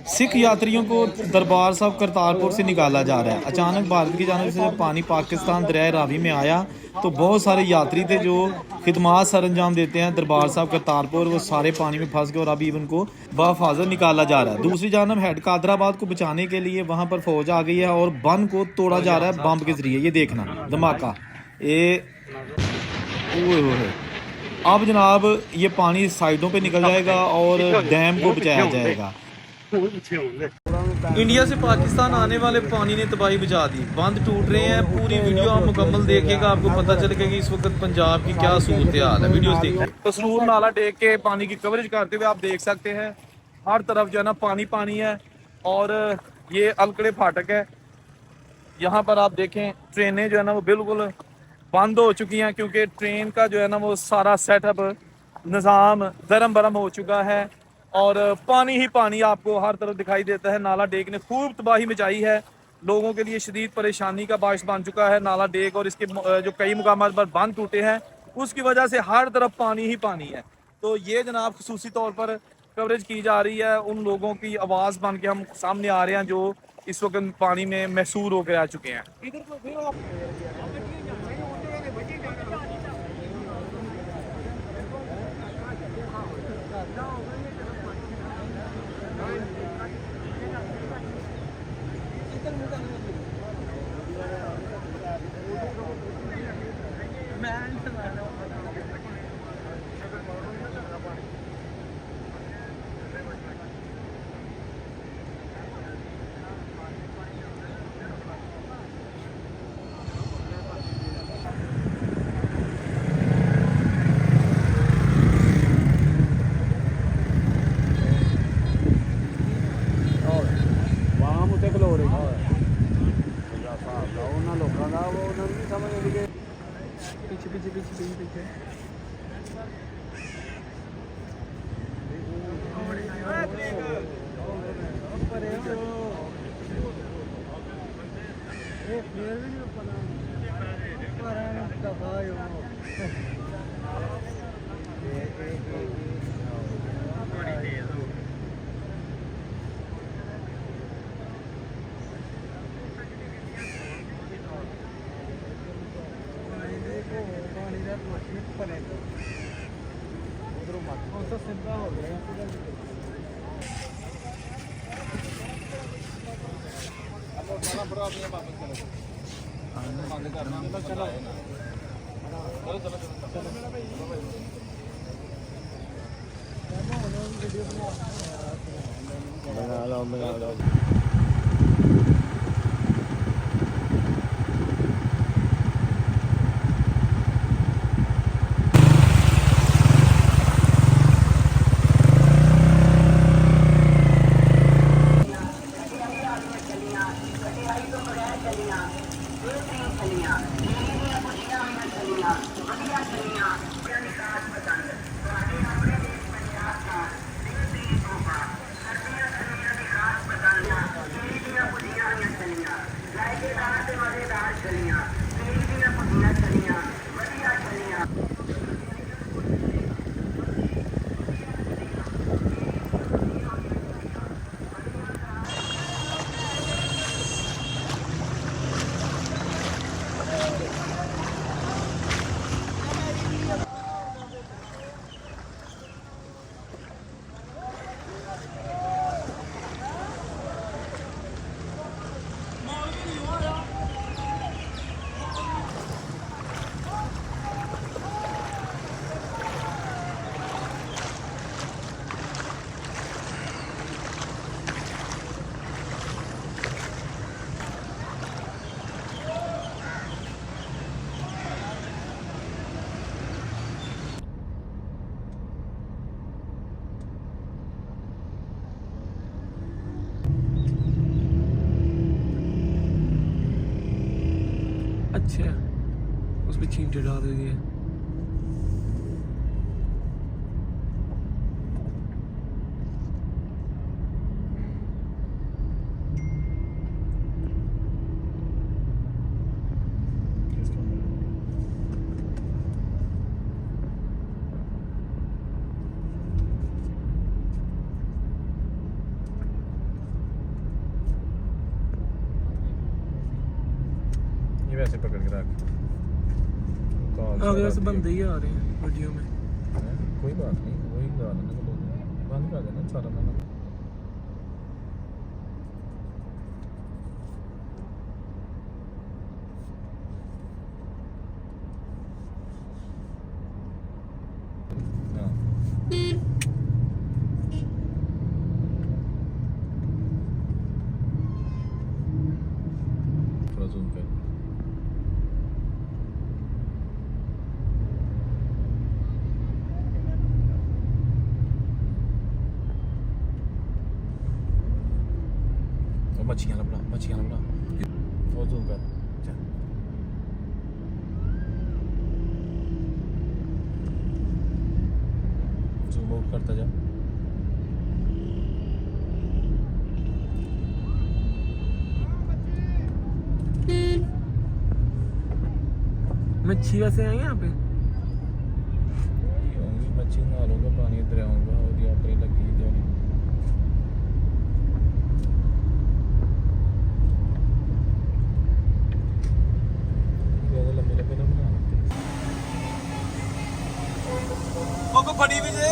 सिख यात्रियों को दरबार साहब करतारपुर से निकाला जा रहा है। अचानक भारत की जानिब से जब पानी पाकिस्तान दरिया रावी में आया तो बहुत सारे यात्री थे जो खिदमात सर अंजाम देते हैं दरबार साहब करतारपुर, वो सारे पानी में फंस गए और अभी उनको बहिफाजत निकाला जा रहा है। दूसरी जानब हेड कादराबाद को बचाने के लिए वहां पर फौज आ गई है और बंद को तोड़ा जा रहा है बम के जरिए। ये देखना धमाका, ये अब जनाब ये पानी साइडों पे निकल जाएगा और डैम को बचाया जाएगा। इंडिया से पाकिस्तान आने वाले पानी ने तबाही बचा दी, बंद टूट रहे हैं। पूरी वीडियो आप मुकम्मल देखिएगा, आपको पता चलेगा कि इस वक्त पंजाब की क्या सूरत हाल है। वीडियो देखिए। तसरूर नाला देख के पानी की कवरेज करते हुए आप देख सकते हैं हर तरफ जो है ना पानी पानी है। और ये अलकड़े फाटक है, यहाँ पर आप देखें ट्रेनें जो है ना वो बिल्कुल बंद हो चुकी हैं क्योंकि ट्रेन का जो है ना वो सारा सेटअप निज़ाम दरम बरम हो चुका है और पानी ही पानी आपको हर तरफ दिखाई देता है। नाला डेक ने खूब तबाही मचाई है, लोगों के लिए शदीद परेशानी का बायस बन चुका है नाला डेक। और इसके जो कई मुकामात पर बंद टूटे हैं उसकी वजह से हर तरफ पानी ही पानी है। तो ये जनाब खुसूसी तौर पर कवरेज की जा रही है, उन लोगों की आवाज़ बन के हम सामने आ रहे हैं जो इस वक्त पानी में महसूर होकर आ चुके हैं। पीछे पीछे पीछे पीछे पीछे अच्छा उस पर चींटे डाल दिए। कि वैसे पकड़ के रख। आगे बस बंदे ही आ रहे हैं वीडियो में। कोई बात नहीं, वही गाना बंद कर देना सारा ना। थोड़ा जूम कर। मच्छियाँ लपड़ा वो जूम कर। चल जूम आउट करता जा। मच्छी वैसे आई यहाँ पे मच्छी नहा लूँगा, पानी इधर आऊँगा और अपनी लगी जानी। फड़ी भी जे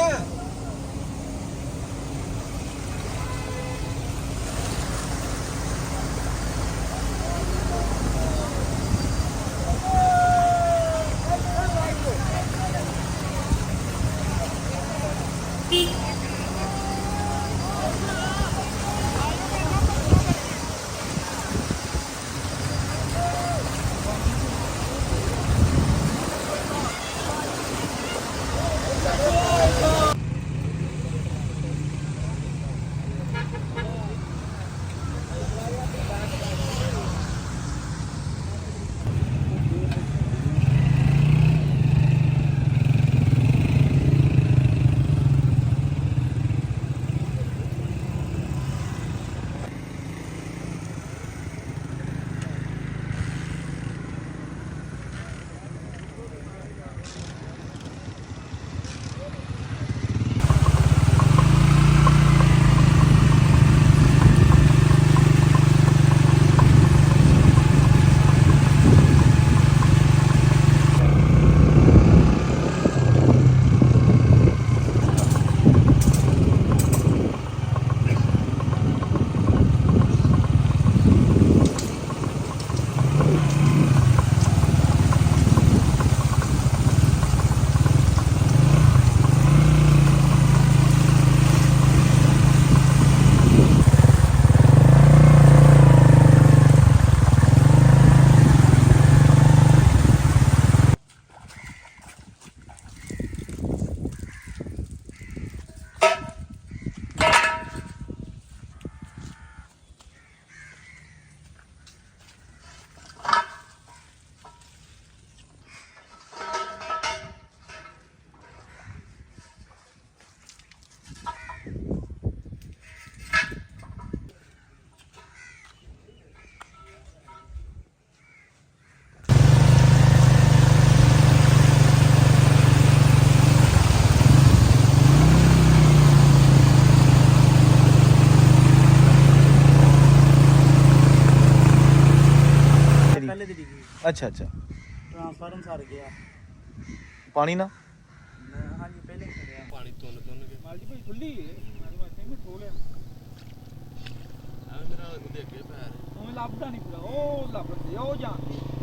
अच्छा अच्छा ट्रांसफार्मर सड़ गया पानी ना हाँ जी पहले पानी तुन के मालजी भाई खुली है मारे वास्ते में ठोल है आ मेरा देख के पैर ਉਹ ਲੱਭਦਾ ਨਹੀਂ ਪੂਰਾ ਉਹ ਲੱਭਦੇ ਉਹ ਜਾਂਦੇ